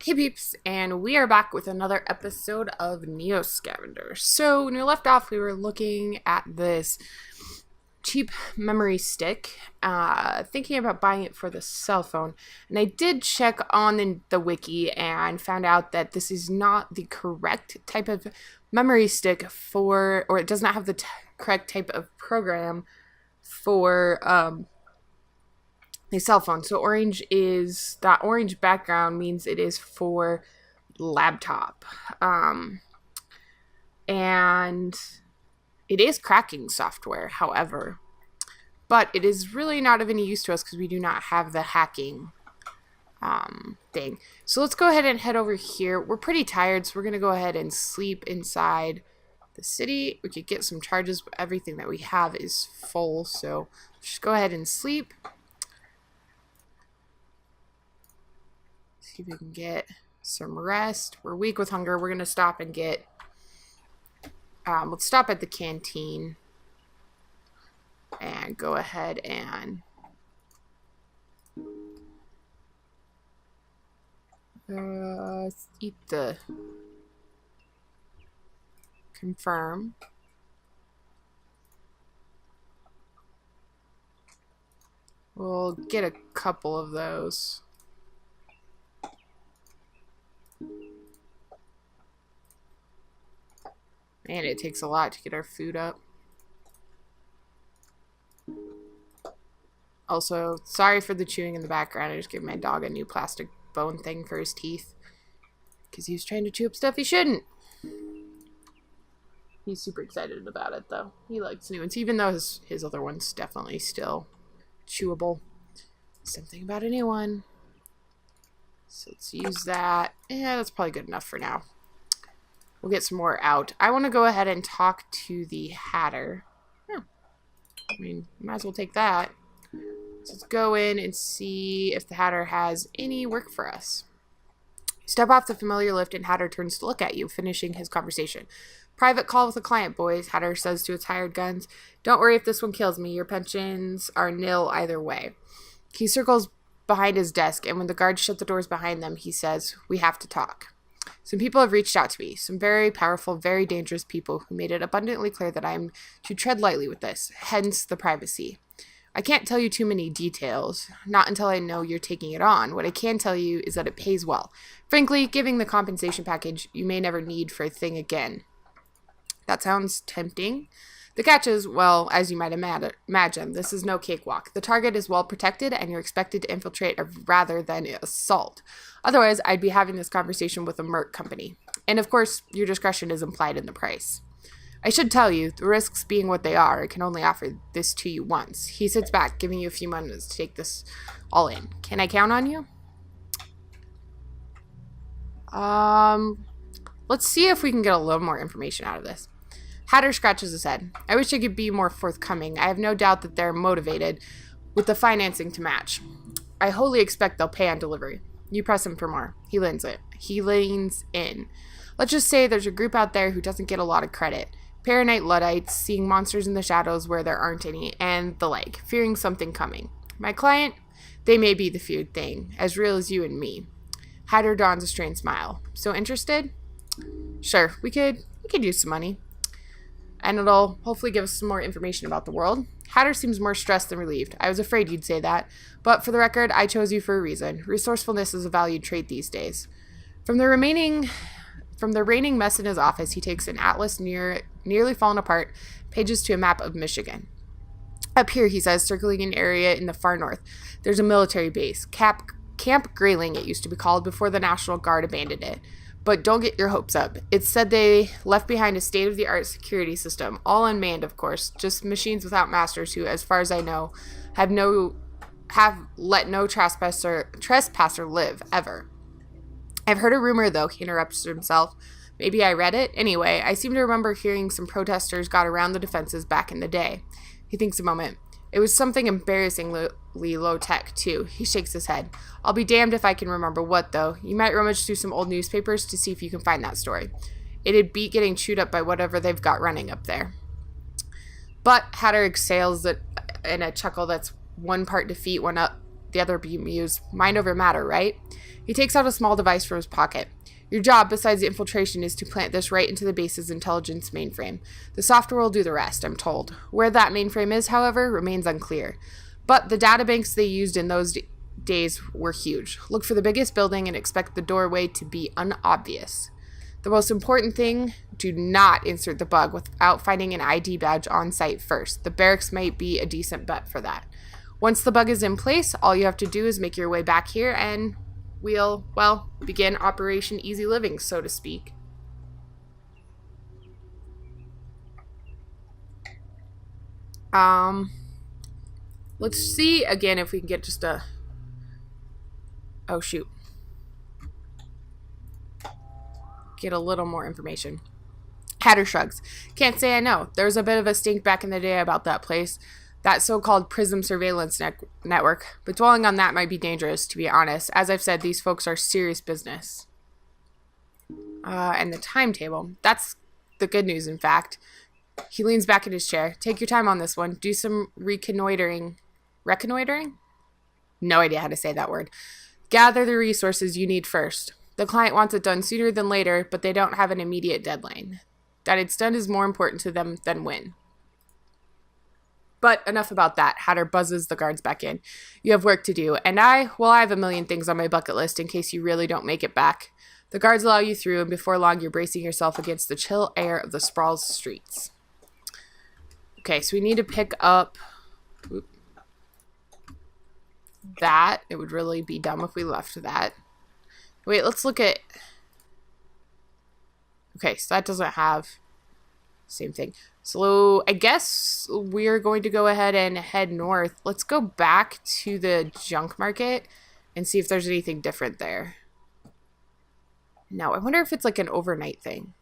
Hey peeps, and we are back with another episode of NEO Scavenger. So when we left off, we were looking at this cheap memory stick, thinking about buying it for the cell phone. And I did check on the wiki and found out that this is not the correct type of memory stick or it does not have the correct type of program for a cell phone. So that orange background means it is for laptop. And it is cracking software, however, but it is really not of any use to us because we do not have the hacking thing. So let's go ahead and head over here. We're pretty tired, so we're going to go ahead and sleep inside the city. We could get some charges, but everything that we have is full, so just go ahead and sleep. See if we can get some rest. We're weak with hunger. We're going to stop and get... let's stop at the canteen. And go ahead and... eat the... confirm. We'll get a couple of those. Man, it takes a lot to get our food up. Also, sorry for the chewing in the background. I just gave my dog a new plastic bone thing for his teeth. Because he was trying to chew up stuff he shouldn't. He's super excited about it, though. He likes new ones, even though his other one's definitely still chewable. Something about a new one. So let's use that. Yeah, that's probably good enough for now. We'll get some more out. I want to go ahead and talk to the Hatter. I mean, might as well take that. So let's go in and see if the Hatter has any work for us. You step off the familiar lift and Hatter turns to look at you, finishing his conversation. Private call with a client, boys, Hatter says to its hired guns. Don't worry if this one kills me. Your pensions are nil either way. He circles behind his desk, and when the guards shut the doors behind them, he says, we have to talk. Some people have reached out to me, some very powerful, very dangerous people who made it abundantly clear that I am to tread lightly with this, hence the privacy. I can't tell you too many details, not until I know you're taking it on. What I can tell you is that it pays well. Frankly, giving the compensation package you may never need for a thing again. That sounds tempting. The catch is, well, as you might imagine, this is no cakewalk. The target is well protected, and you're expected to infiltrate rather than assault. Otherwise, I'd be having this conversation with a merc company. And of course, your discretion is implied in the price. I should tell you, the risks being what they are, I can only offer this to you once. He sits back, giving you a few moments to take this all in. Can I count on you? Let's see if we can get a little more information out of this. Hatter scratches his head. I wish I could be more forthcoming. I have no doubt that they're motivated with the financing to match. I wholly expect they'll pay on delivery. You press him for more. He leans in. Let's just say there's a group out there who doesn't get a lot of credit. Paranoid Luddites, seeing monsters in the shadows where there aren't any, and the like, fearing something coming. My client, they may be the feared thing, as real as you and me. Hatter dons a strained smile. So interested? Sure, we could use some money. And it'll hopefully give us some more information about the world. Hatter seems more stressed than relieved. I was afraid you'd say that. But for the record, I chose you for a reason. Resourcefulness is a valued trait these days. From the reigning mess in his office, he takes an atlas nearly fallen apart, pages to a map of Michigan. Up here, he says, circling an area in the far north, there's a military base. Camp Grayling, it used to be called, before the National Guard abandoned it. But don't get your hopes up. It's said they left behind a state-of-the-art security system, all unmanned, of course, just machines without masters who, as far as I know, have let no trespasser live, ever. I've heard a rumor, though, he interrupts himself. Maybe I read it? Anyway, I seem to remember hearing some protesters got around the defenses back in the day. He thinks a moment. It was something embarrassingly low-tech, too. He shakes his head. I'll be damned if I can remember what, though. You might rummage through some old newspapers to see if you can find that story. It'd beat getting chewed up by whatever they've got running up there. But Hatter exhales it in a chuckle that's one part defeat, one the other BMUs. Mind over matter, right? He takes out a small device from his pocket. Your job, besides the infiltration, is to plant this right into the base's intelligence mainframe. The software will do the rest, I'm told. Where that mainframe is, however, remains unclear. But the databanks they used in those days were huge. Look for the biggest building and expect the doorway to be unobvious. The most important thing, do not insert the bug without finding an ID badge on site first. The barracks might be a decent bet for that. Once the bug is in place, all you have to do is make your way back here and we'll, well, begin Operation Easy Living, so to speak. Let's see again if we can get just a... Oh, shoot. Get a little more information. Hatter shrugs. Can't say I know. There was a bit of a stink back in the day about that place. That so-called PRISM surveillance network. But dwelling on that might be dangerous, to be honest. As I've said, these folks are serious business. And the timetable. That's the good news, in fact. He leans back in his chair. Take your time on this one. Do some reconnoitering. Reconnoitering? No idea how to say that word. Gather the resources you need first. The client wants it done sooner than later, but they don't have an immediate deadline. That it's done is more important to them than when. But enough about that. Hatter buzzes the guards back in. You have work to do. And I have a million things on my bucket list in case you really don't make it back. The guards allow you through, and before long you're bracing yourself against the chill air of the sprawled streets. Okay, so we need to pick up that. It would really be dumb if we left that. Wait, let's look at... Okay, so that doesn't have... Same thing. So I guess we're going to go ahead and head north. Let's go back to the junk market and see if there's anything different there. No, I wonder if it's like an overnight thing.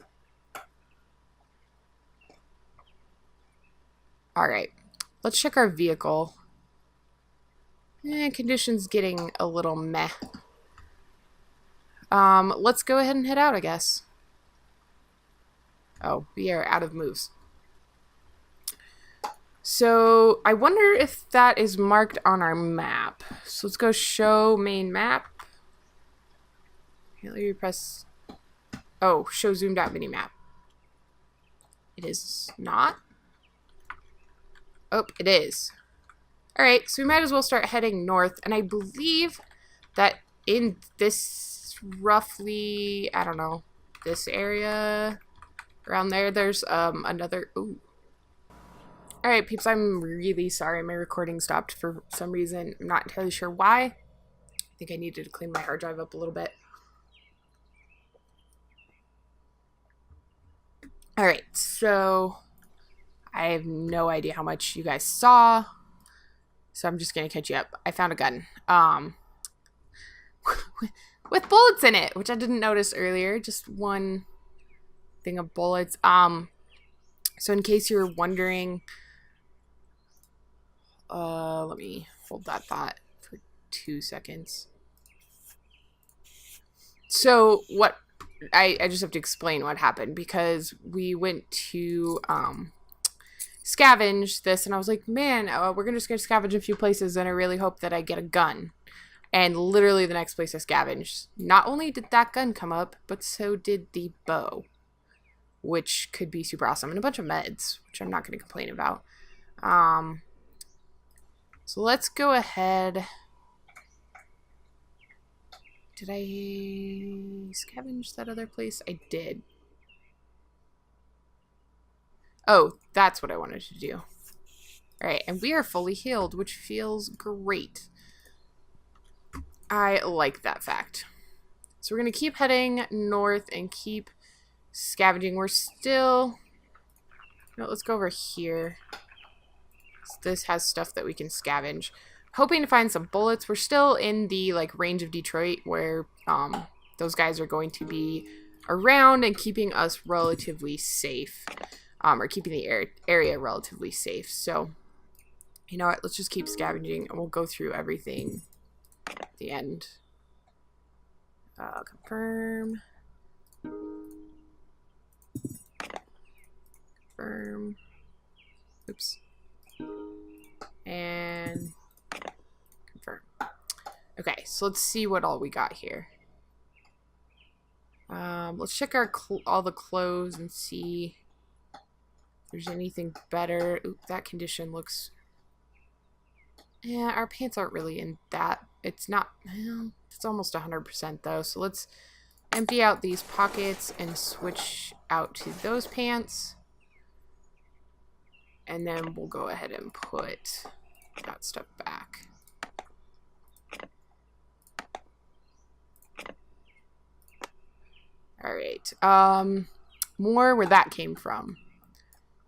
Alright, let's check our vehicle. Conditions getting a little meh. Let's go ahead and head out, I guess. Oh, we are out of moves. So, I wonder if that is marked on our map. So, let's go show main map. Here, let me press... Oh, show zoomed out mini map. It is not? Oh, it is. Alright, so we might as well start heading north. And I believe that in this roughly, I don't know, this area around there, there's another... Ooh. Alright, peeps, I'm really sorry. My recording stopped for some reason. I'm not entirely sure why. I think I needed to clean my hard drive up a little bit. Alright, so I have no idea how much you guys saw. So I'm just going to catch you up. I found a gun. With bullets in it, which I didn't notice earlier. Just one thing of bullets. So in case you were wondering... let me hold that thought for 2 seconds. So what I just have to explain what happened because we went to scavenge this and I was like, man, we're just gonna scavenge a few places and I really hope that I get a gun. And literally the next place I scavenged, not only did that gun come up, but so did the bow, which could be super awesome, and a bunch of meds, which I'm not gonna complain about. So let's go ahead. Did I scavenge that other place? I did. Oh, that's what I wanted to do. Alright, and we are fully healed, which feels great. I like that fact. So we're going to keep heading north and keep scavenging. We're still... No, let's go over here. This has stuff that we can scavenge. Hoping to find some bullets. We're still in the range of Detroit where those guys are going to be around and keeping us relatively safe. Or keeping the area relatively safe. So, you know what? Let's just keep scavenging and we'll go through everything at the end. Confirm. Confirm. Oops. And confirm. Okay, so let's see what all we got here. Let's check our all the clothes and see if there's anything better. Ooh, that condition looks... Yeah, our pants aren't really in that. It's not... Well, it's almost 100% though. So let's empty out these pockets and switch out to those pants. And then we'll go ahead and put that stuff back. All right. More where that came from.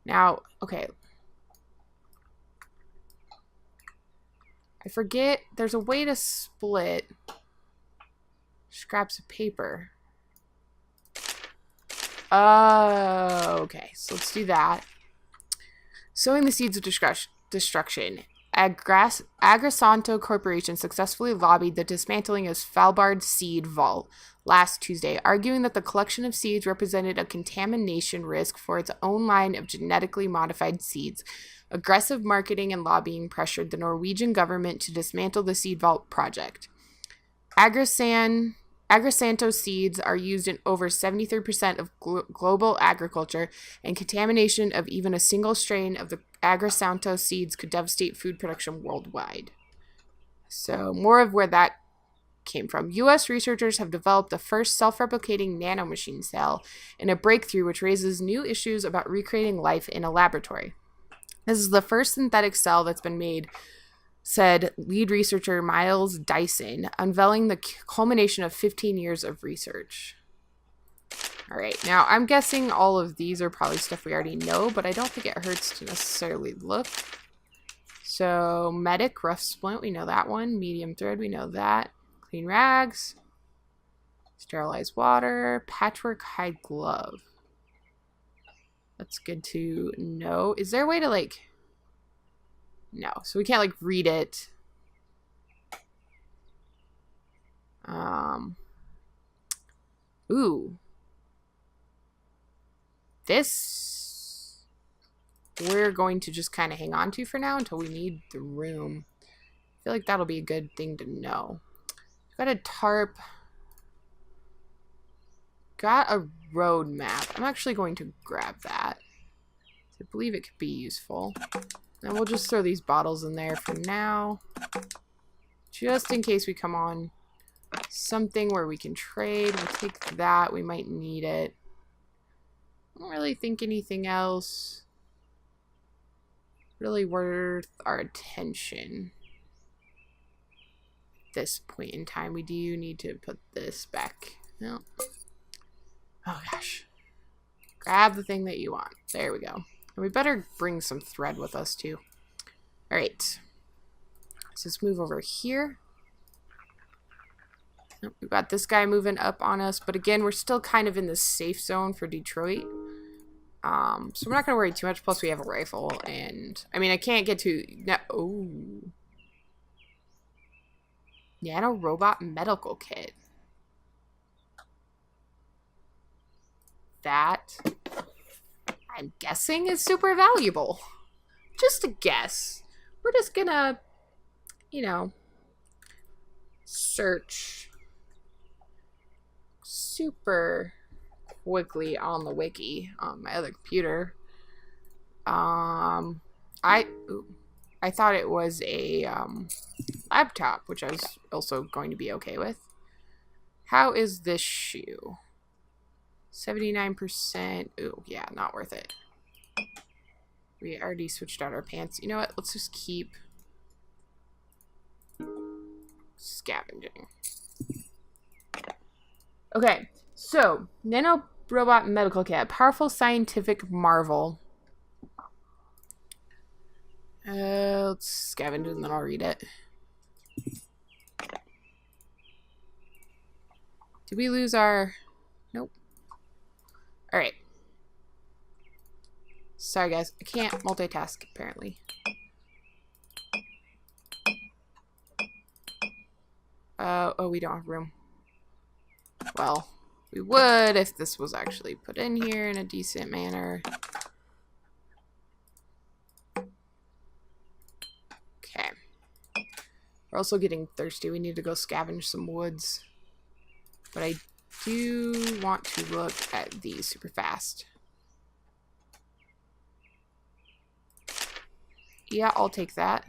Now, okay. I forget, there's a way to split scraps of paper. Okay, so let's do that. Sowing the seeds of destruction. Agrisanto Corporation successfully lobbied the dismantling of Svalbard's seed vault last Tuesday, arguing that the collection of seeds represented a contamination risk for its own line of genetically modified seeds. Aggressive marketing and lobbying pressured the Norwegian government to dismantle the seed vault project. Agrisanto seeds are used in over 73% of global agriculture, and contamination of even a single strain of the Agrisanto seeds could devastate food production worldwide. So more of where that came from. U.S. researchers have developed the first self-replicating nanomachine cell in a breakthrough which raises new issues about recreating life in a laboratory. This is the first synthetic cell that's been made, said lead researcher Miles Dyson, unveiling the culmination of 15 years of research. All right, now I'm guessing all of these are probably stuff we already know, but I don't think it hurts to necessarily look. So, medic, rough splint, we know that one. Medium thread, we know that. Clean rags. Sterilized water. Patchwork hide glove. That's good to know. Is there a way to, like... No, so we can't, like, read it. Ooh. This... we're going to just kind of hang on to for now until we need the room. I feel like that'll be a good thing to know. Got a tarp. Got a road map. I'm actually going to grab that. I believe it could be useful. And we'll just throw these bottles in there for now. Just in case we come on something where we can trade. We'll take that. We might need it. I don't really think anything else really worth our attention. At this point in time, we do need to put this back. No. Oh gosh. Grab the thing that you want. There we go. And we better bring some thread with us too. Alright. So let's move over here. Oh, we've got this guy moving up on us. But again, we're still kind of in the safe zone for Detroit. So we're not going to worry too much. Plus we have a rifle. And, I mean, I can't get to... No, oh. Nano robot medical kit. That, I'm guessing, is super valuable. Just a guess. We're just gonna, you know, search super quickly on the wiki on my other computer. I thought it was a laptop, which I was also going to be okay with. How is this shoe? 79%. Ooh, yeah, not worth it. We already switched out our pants. You know what? Let's just keep scavenging. Okay, so nano robot medical kit, powerful scientific marvel. Let's scavenge and then I'll read it. Did we lose our... Nope. Alright. Sorry guys, I can't multitask apparently. Oh, we don't have room. Well, we would if this was actually put in here in a decent manner. Okay. We're also getting thirsty. We need to go scavenge some woods. But I do want to look at these super fast. Yeah, I'll take that.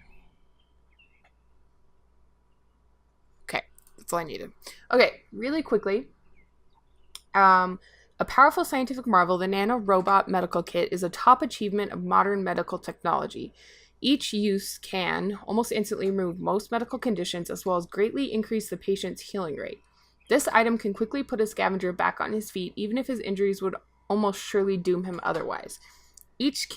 Okay, that's all I needed. Okay, really quickly. A powerful scientific marvel, the nanorobot medical kit is a top achievement of modern medical technology. Each use can almost instantly remove most medical conditions as well as greatly increase the patient's healing rate. This item can quickly put a scavenger back on his feet, even if his injuries would almost surely doom him otherwise. Each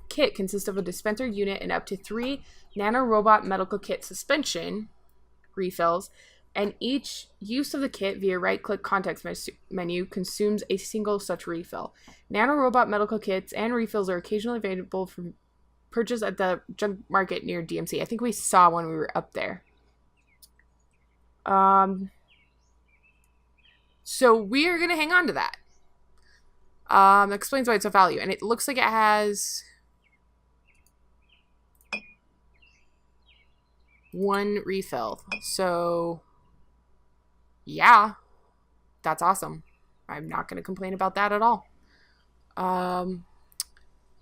kit consists of a dispenser unit and up to 3 nanorobot medical kit suspension refills, and each use of the kit via right-click context menu consumes a single such refill. Nanorobot medical kits and refills are occasionally available for purchase at the junk market near DMC. I think we saw when we were up there. So we are going to hang on to that. Explains why it's of value. And it looks like it has 1 refill. So yeah, that's awesome. I'm not going to complain about that at all.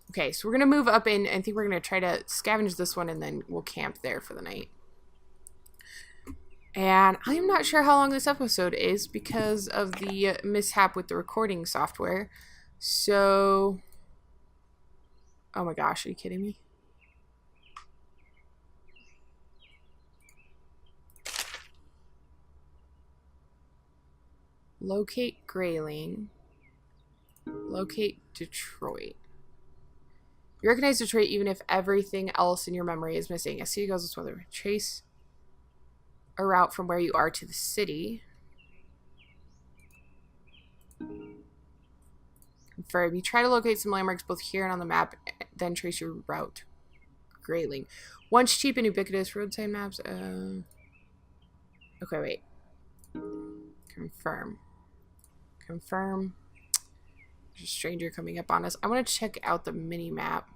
Okay, so we're going to move up in, I think we're going to try to scavenge this one and then we'll camp there for the night. And I'm not sure how long this episode is because of the mishap with the recording software. So, oh my gosh, are you kidding me? Locate Grayling. Locate Detroit. You recognize Detroit even if everything else in your memory is missing. I see you goes this weather. Trace a route from where you are to the city. Confirm. You try to locate some landmarks both here and on the map, then trace your route. Grayling. Once cheap and ubiquitous roadside maps. Okay, wait. Confirm. Confirm. There's a stranger coming up on us. I want to check out the mini map.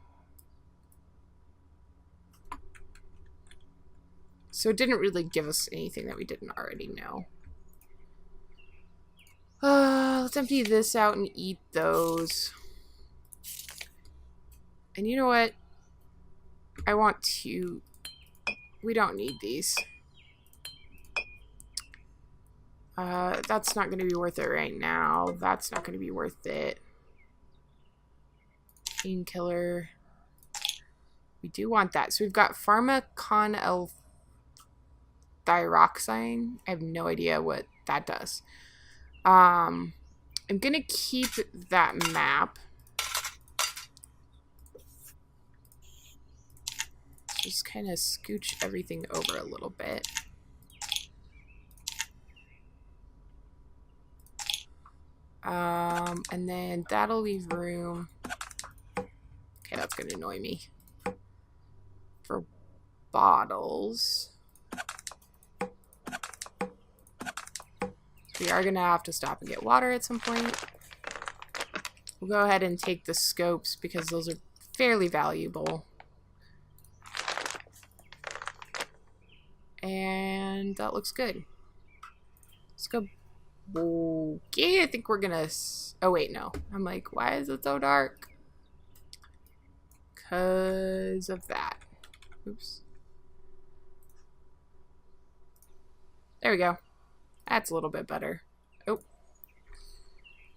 So it didn't really give us anything that we didn't already know. Let's empty this out and eat those. And you know what? I want to... We don't need these. That's not going to be worth it right now. That's not going to be worth it. Painkiller. We do want that. So we've got Pharmacon L-thyroxine. I have no idea what that does. I'm going to keep that map. Just kind of scooch everything over a little bit. And then that'll leave room. Okay, that's going to annoy me. For bottles. We are going to have to stop and get water at some point. We'll go ahead and take the scopes because those are fairly valuable. And that looks good. Let's go. Okay, I think we're gonna... Oh, wait, no. I'm like, why is it so dark? Because of that. Oops. There we go. That's a little bit better. Oh.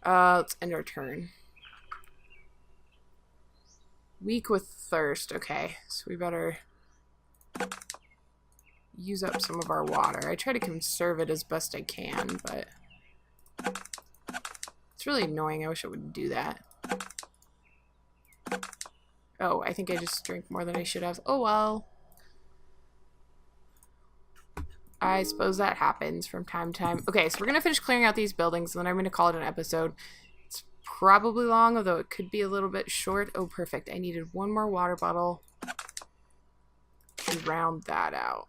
Let's end our turn. Weak with thirst. Okay, so we better use up some of our water. I try to conserve it as best I can, but it's really annoying. I wish I wouldn't do that. Oh, I think I just drank more than I should have. Oh well. I suppose that happens from time to time. Okay, so we're going to finish clearing out these buildings, and then I'm going to call it an episode. It's probably long, although it could be a little bit short. Oh, perfect. I needed one more water bottle to round that out.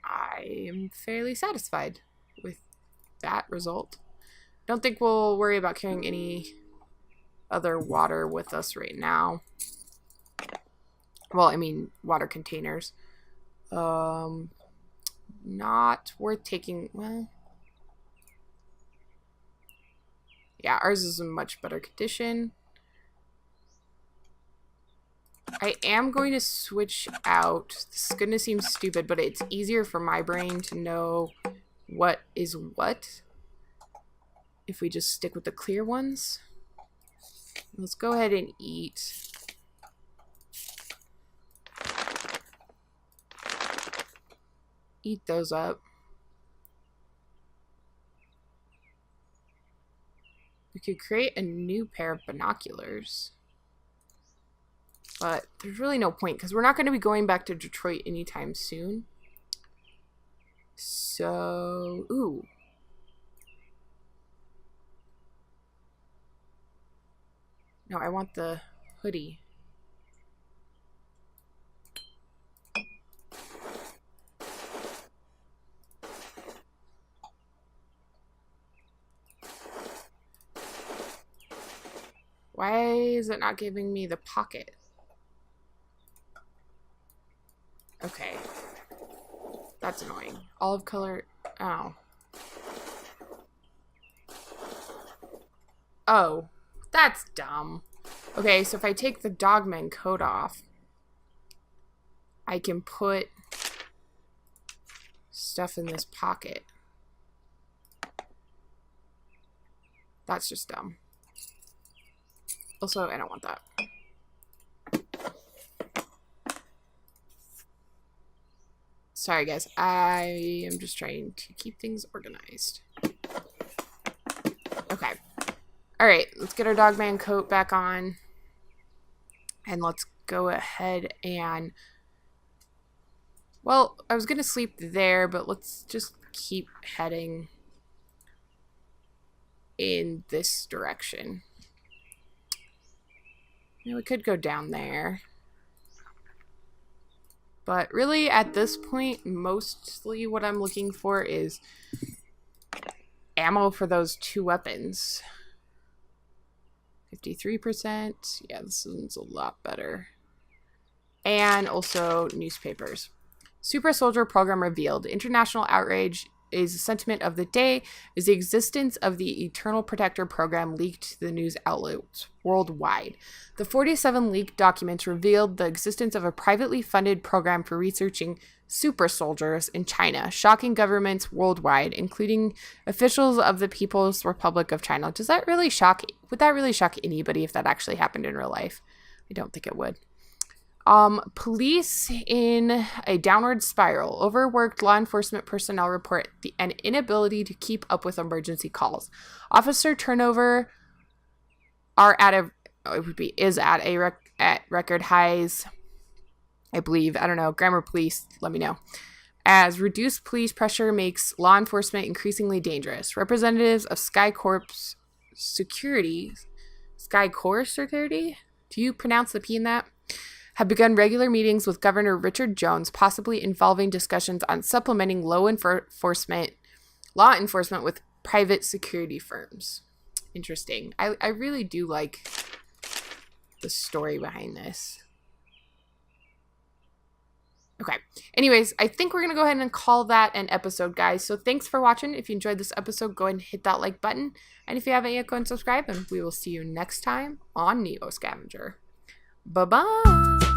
I am fairly satisfied with that result. Don't think we'll worry about carrying any other water with us right now. Well, I mean, water containers. Not worth taking. Well, yeah, ours is in much better condition. I am going to switch out. This is going to seem stupid, but it's easier for my brain to know what is what if we just stick with the clear ones. Let's go ahead and eat. Eat those up. We could create a new pair of binoculars. But there's really no point because we're not going to be going back to Detroit anytime soon. So, ooh. No, I want the hoodie. Why is it not giving me the pocket? Okay. That's annoying. Olive color. Oh. Oh. That's dumb. Okay, so if I take the dogman coat off, I can put stuff in this pocket. That's just dumb. Also, I don't want that. Sorry, guys. I am just trying to keep things organized. Okay. Alright, let's get our dogman coat back on. And let's go ahead and... Well, I was going to sleep there, but let's just keep heading in this direction. Now, we could go down there. But really, at this point, mostly what I'm looking for is ammo for those 2 weapons. 53%. Yeah, this one's a lot better. And also newspapers. Super Soldier Program revealed. International outrage is the sentiment of the day is the existence of the Eternal Protector program leaked to the news outlets worldwide. The 47 leaked documents revealed the existence of a privately funded program for researching super soldiers in China, shocking governments worldwide, including officials of the People's Republic of China. Would that really shock anybody if that actually happened in real life? I don't think it would. Police in a downward spiral. Overworked law enforcement personnel report an inability to keep up with emergency calls. Officer turnover is at record highs. I believe. I don't know. Grammar police, let me know. As reduced police pressure makes law enforcement increasingly dangerous. Representatives of Skycorp Security. Do you pronounce the P in that? Have begun regular meetings with Governor Richard Jones, possibly involving discussions on supplementing law enforcement with private security firms. Interesting. I really do like the story behind this. Okay. Anyways, I think we're going to go ahead and call that an episode, guys. So thanks for watching. If you enjoyed this episode, go ahead and hit that like button. And if you haven't yet, go and subscribe. And we will see you next time on NEO Scavenger. Bye-bye.